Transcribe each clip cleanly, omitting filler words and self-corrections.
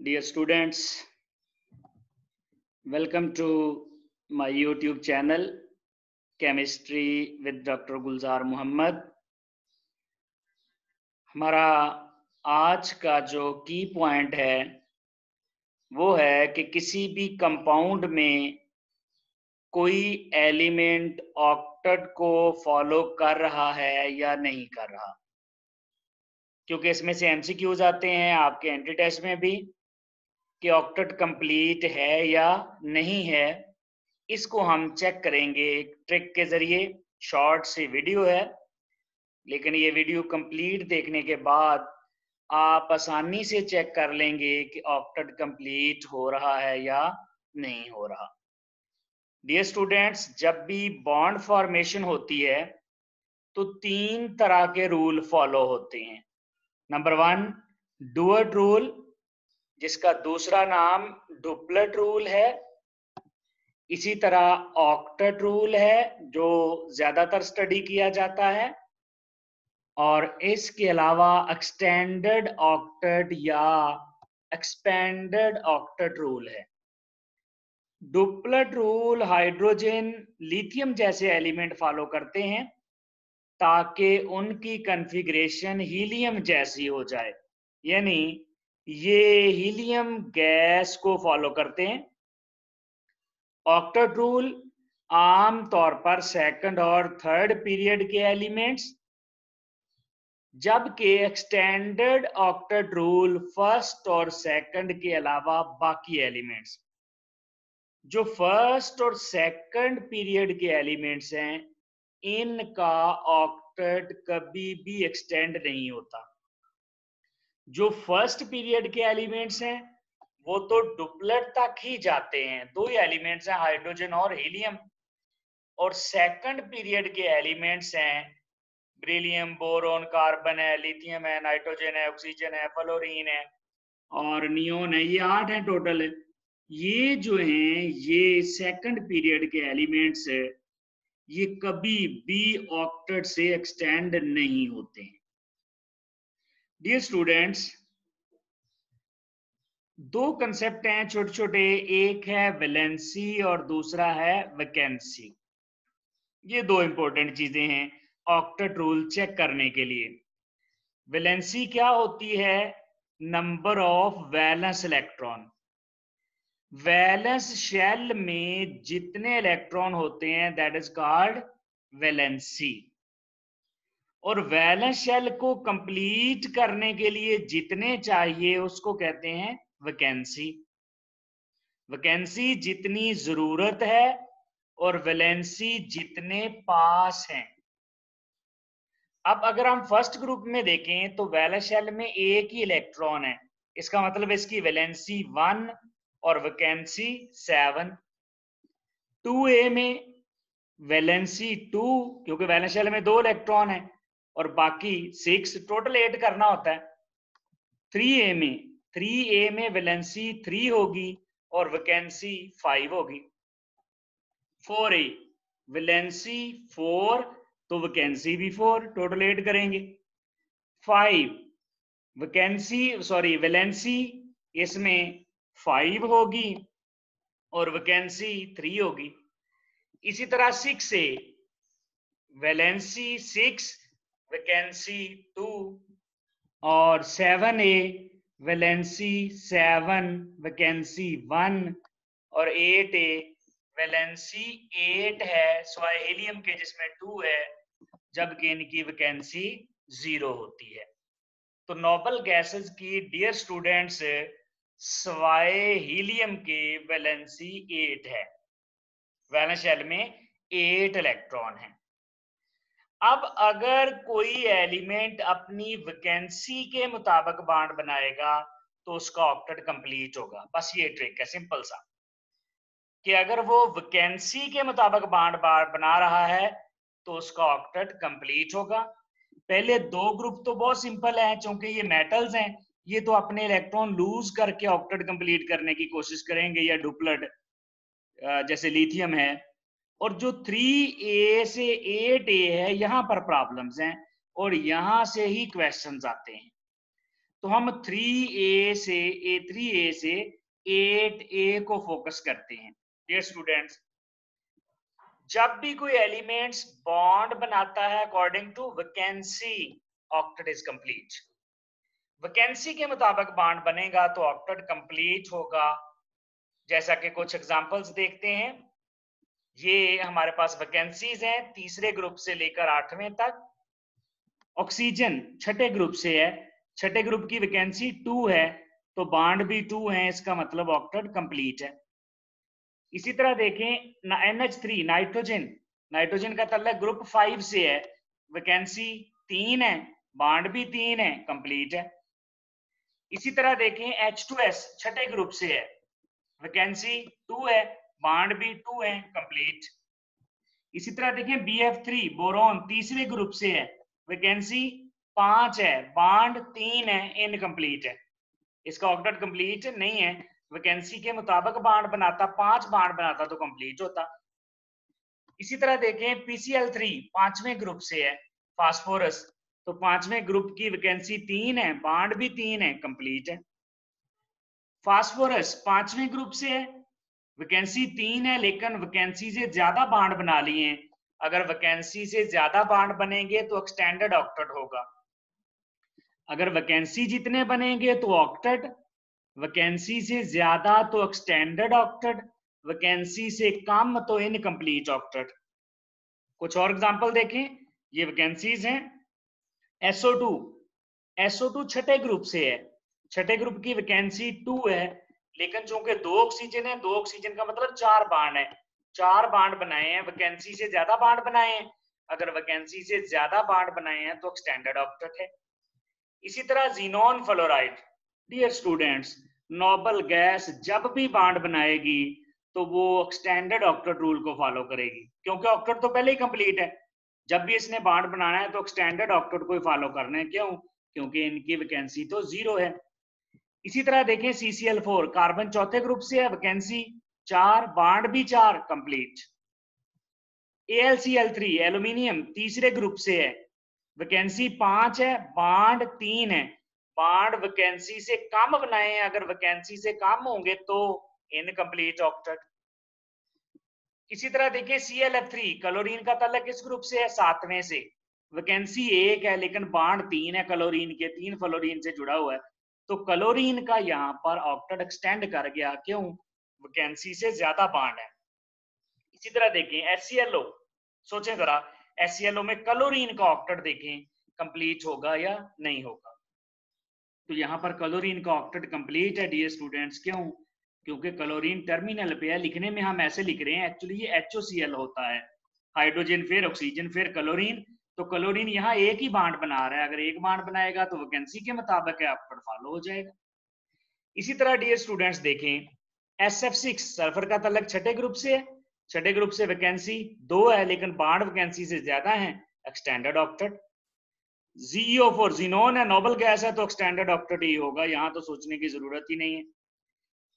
Dear students, welcome to my YouTube channel, Chemistry with Dr. Gulzar Muhammad. हमारा आज का जो की पॉइंट है वो है कि किसी भी कंपाउंड में कोई एलिमेंट ऑक्टेट को फॉलो कर रहा है या नहीं कर रहा, क्योंकि इसमें से एमसीक्यूज आते हैं आपके एंट्री टेस्ट में भी कि ऑक्टेट कंप्लीट है या नहीं है। इसको हम चेक करेंगे एक ट्रिक के जरिए। शॉर्ट सी वीडियो है, लेकिन ये वीडियो कंप्लीट देखने के बाद आप आसानी से चेक कर लेंगे कि ऑक्टेट कंप्लीट हो रहा है या नहीं हो रहा। डियर स्टूडेंट्स, जब भी बॉन्ड फॉर्मेशन होती है तो 3 तरह के रूल फॉलो होते हैं। नंबर 1, डुअट रूल, जिसका दूसरा नाम डुप्लेट रूल है। इसी तरह ऑक्टेट रूल है जो ज्यादातर स्टडी किया जाता है, और इसके अलावा एक्सटेंडेड ऑक्टेट या एक्सपेंडेड ऑक्टेट रूल है। डुप्लेट रूल हाइड्रोजन, लिथियम जैसे एलिमेंट फॉलो करते हैं ताकि उनकी कॉन्फ़िगरेशन हीलियम जैसी हो जाए, यानी ये हीलियम गैस को फॉलो करते हैं। ऑक्टेट रूल आम तौर पर सेकंड और थर्ड पीरियड के एलिमेंट्स, जबकि एक्सटेंडेड ऑक्टेट रूल फर्स्ट और सेकंड के अलावा बाकी एलिमेंट्स। जो फर्स्ट और सेकंड पीरियड के एलिमेंट्स हैं, इनका ऑक्टेट कभी भी एक्सटेंड नहीं होता। जो फर्स्ट पीरियड के एलिमेंट्स हैं वो तो डुप्लेट तक ही जाते हैं, दो ही एलिमेंट्स हैं, हाइड्रोजन और हीलियम। और सेकंड पीरियड के एलिमेंट्स हैं बेरिलियम, बोरोन, कार्बन है, लिथियम है, नाइट्रोजन है, ऑक्सीजन है, फ्लोरीन है और नियोन है। ये 8 हैं टोटल। ये जो हैं ये सेकंड पीरियड के एलिमेंट्स है, ये कभी भी ऑक्टेट से एक्सटेंड नहीं होते हैं। डियर स्टूडेंट्स, दो कंसेप्ट हैं छोटे छोटे, एक है वैलेंसी और दूसरा है वैकेंसी। ये दो इंपॉर्टेंट चीजें हैं ऑक्टेट रूल चेक करने के लिए। वैलेंसी क्या होती है? Number of valence electron. Valence shell में जितने इलेक्ट्रॉन होते हैं दैट इज कॉल्ड वैलेंसी। और वैलेंस शेल को कंप्लीट करने के लिए जितने चाहिए उसको कहते हैं वैकेंसी। वैकेंसी जितनी जरूरत है और वैलेंसी जितने पास हैं। अब अगर हम फर्स्ट ग्रुप में देखें तो वैलेंस शेल में एक ही इलेक्ट्रॉन है, इसका मतलब इसकी वैलेंसी 1 और वैकेंसी 7। 2a में वैलेंसी 2, क्योंकि वैलेंस शेल में 2 इलेक्ट्रॉन है और बाकी 6, टोटल 8 करना होता है। 3a में वैलेंसी 3 होगी और वैकेंसी 5 होगी। 4a वैलेंसी 4 तो वैकेंसी भी 4, टोटल 8 करेंगे। 5 वैलेंसी इसमें 5 होगी और वैकेंसी 3 होगी। इसी तरह 6a वैलेंसी 6, वैकेंसी 2 और 7a वैलेंसी 7, वैकेंसी 1 और 8a वैलेंसी 8 है सिवाय हीलियम के जिसमें 2 है, जबकि इनकी वैकेंसी 0 होती है। तो नोबल गैसेस की डियर स्टूडेंट्स सिवाय हीलियम के वैलेंसी 8 है। वैलेंस शेल में 8 इलेक्ट्रॉन है। अब अगर कोई एलिमेंट अपनी वैकेंसी के मुताबिक बॉन्ड बनाएगा तो उसका ऑक्टेट कंप्लीट होगा। बस ये ट्रिक है सिंपल सा, कि अगर वो वैकेंसी के मुताबिक बॉन्ड बना रहा है तो उसका ऑक्टेट कंप्लीट होगा। पहले दो ग्रुप तो बहुत सिंपल है, क्योंकि ये मेटल्स हैं, ये तो अपने इलेक्ट्रॉन लूज करके ऑक्टेट कंप्लीट करने की कोशिश करेंगे, या डुप्लेट जैसे लिथियम है। और जो 3a से 8a है, यहां पर प्रॉब्लम्स हैं और यहां से ही क्वेश्चंस आते हैं। तो हम 3A से A3A से 8A को फोकस करते हैं। डियर स्टूडेंट्स, जब भी कोई एलिमेंट्स बॉन्ड बनाता है according to vacancy, octet is complete. Vacancy के मुताबिक बॉन्ड बनेगा तो ऑक्टेट कंप्लीट होगा। जैसा कि कुछ एग्जांपल्स देखते हैं, ये हमारे पास वैकेंसीज हैं तीसरे ग्रुप से लेकर 8वें तक। ऑक्सीजन छठे ग्रुप से है, छठे ग्रुप की वैकेंसी 2 है, तो बॉन्ड भी 2 है, इसका मतलब ऑक्टेट कंप्लीट है। इसी तरह देखें NH3 नाइट्रोजन, नाइट्रोजन का ताल्लुक ग्रुप 5 से है, वैकेंसी 3 है, बॉन्ड भी 3 है, कंप्लीट है। इसी तरह देखें H2S छठे ग्रुप से है, वैकेंसी 2 है, बॉन्ड भी 2 है, कंप्लीट। इसी तरह देखें BF3 बोरोन तीसरे ग्रुप से है, वैकेंसी 5 है, बॉन्ड 3 है, इनकम्प्लीट है, इसका ऑक्टेट कंप्लीट नहीं है। वैकेंसी के मुताबिक बॉन्ड बनाता, 5 बॉन्ड बनाता तो कंप्लीट होता। इसी तरह देखें PCl3 5वें ग्रुप से है, फास्फोरस, तो 5वें ग्रुप की वैकेंसी 3 है, बॉन्ड भी 3 है, कंप्लीट है। फास्फोरस 5वें ग्रुप से है, वैकेंसी 3 है, लेकिन वैकेंसी से ज्यादा बॉन्ड बना लिए हैं। अगर वैकेंसी से ज्यादा बॉन्ड बनेंगे तो एक्सटेंडेड ऑक्टेट होगा। अगर वैकेंसी जितने बनेंगे तो ऑक्टेट, वैकेंसी से ज्यादा तो एक्सटेंडेड ऑक्टेट, वैकेंसी से कम तो इनकम्प्लीट ऑक्टेट। कुछ और एग्जांपल देखें, ये वैकेंसीज हैं। SO2, SO2 छठे ग्रुप से है, छठे ग्रुप की वैकेंसी 2 है, लेकिन चूंकि 2 ऑक्सीजन है, 2 ऑक्सीजन का मतलब 4 बॉन्ड है, 4 बॉन्ड बनाए हैं, वैकेंसी से ज्यादा बॉन्ड बनाए हैं। अगर वैकेंसी से ज्यादा बॉन्ड बनाए हैं तो एक्सटेंडेड ऑक्टेट है। इसी तरह xenon fluoride, dear students, noble gas जब भी बॉन्ड बनाएगी तो वो एक्सटेंडेड ऑक्टेट रूल को फॉलो करेगी, क्योंकि ऑक्टेट तो पहले ही कंप्लीट है। जब भी इसने बॉन्ड बनाना है तो एक्सटेंडेड ऑक्टेट को ही फॉलो करना है। क्यों? क्योंकि इनकी वैकेंसी तो 0 है। इसी तरह देखें CCl4 कार्बन चौथे ग्रुप से है, वैकेंसी 4, बॉन्ड भी 4, कंप्लीट। AlCl3 एल्यूमिनियम तीसरे ग्रुप से है, वैकेंसी 5 है, बॉन्ड 3 है, बॉन्ड वैकेंसी से कम बनाए हैं, अगर वैकेंसी से कम होंगे तो इनकम्प्लीट ऑक्टेट। इसी तरह देखिए ClF3 क्लोरीन का ताल्लुक किस ग्रुप से है? 7वें से, वैकेंसी 1 है, लेकिन बॉन्ड 3 है, क्लोरीन के 3 फ्लोरीन से जुड़ा हुआ है, तो क्लोरीन का यहाँ पर ऑक्टेट एक्सटेंड कर गया। क्यों? वैकेंसी से ज्यादा बॉन्ड है। इसी तरह देखें HClO, सोचें जरा, HClO में क्लोरीन का ऑक्टेट देखें, कंप्लीट होगा या नहीं होगा? तो यहाँ पर क्लोरीन का ऑक्टेट कंप्लीट है डियर स्टूडेंट्स। क्यों? क्योंकि क्लोरीन टर्मिनल पे है, लिखने में हम ऐसे लिख रहे हैं, एक्चुअली ये HOCl होता है, हाइड्रोजन फिर ऑक्सीजन फिर क्लोरीन, तो क्लोरीन यहाँ एक ही बॉन्ड बना रहा है, अगर एक बॉन्ड बनाएगा तो वैकेंसी के मुताबिक ऑक्टेट फॉलो हो जाएगा। इसी तरह डियर स्टूडेंट्स देखें SF6 सल्फर का ताल्लुक छठे ग्रुप से है, छठे ग्रुप से वैकेंसी 2 है, लेकिन बॉन्ड वैकेंसी से ज्यादा है, एक्सटेंडेड ऑक्टेट। ZeO4 जीनोन है, नोबल गैस है, तो एक्सटेंडेड ऑक्टेट ही होगा, यहां तो सोचने की जरूरत ही नहीं है।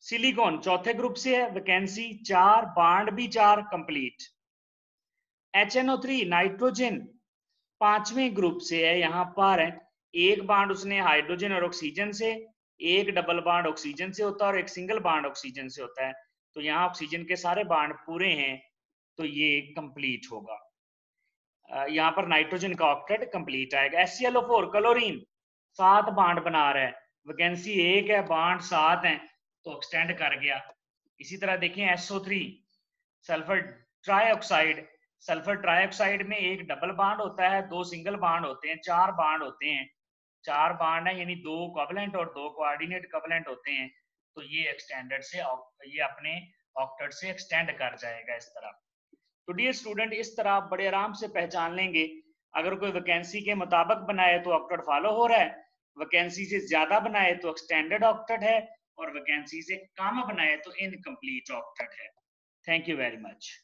सिलिकॉन चौथे ग्रुप से है, वैकेंसी 4, बॉन्ड भी 4, कंप्लीट। HNO3 नाइट्रोजन 5वें ग्रुप से है, यहां पर है एक बॉन्ड उसने हाइड्रोजन और ऑक्सीजन से, एक डबल बॉन्ड ऑक्सीजन से होता है और एक सिंगल बॉन्ड ऑक्सीजन से होता है, तो यहाँ ऑक्सीजन के सारे बॉन्ड पूरे हैं, तो ये कंप्लीट होगा। यहाँ पर नाइट्रोजन का ऑक्टेट कंप्लीट आएगा। HClO4 क्लोरीन 7 बॉन्ड बना रहा है, वैकेंसी 1 है, बॉन्ड 7 है, तो एक्सटेंड कर गया। इसी तरह देखें SO3 sulphur trioxide, sulphur trioxide में एक डबल बॉन्ड होता है, 2 सिंगल बॉन्ड होते हैं, 4 बॉन्ड होते हैं, 4 बॉन्ड है, यानी 2 कोवलेंट और 2 कोऑर्डिनेट कोवलेंट होते हैं, तो ये एक्सटेंडेड से ये अपने ऑक्टेट से एक्सटेंड कर जाएगा इस तरह। तो डियर स्टूडेंट, इस तरह आप बड़े आराम से पहचान लेंगे, अगर कोई वैकेंसी के मुताबिक बनाए तो ऑक्टेट फॉलो हो रहा है, वैकेंसी से ज्यादा बनाए तो एक्सटेंडेड ऑक्टेट है, और वैकेंसी से कम बनाए तो इनकम्प्लीट ऑक्टेट है। Thank you very much.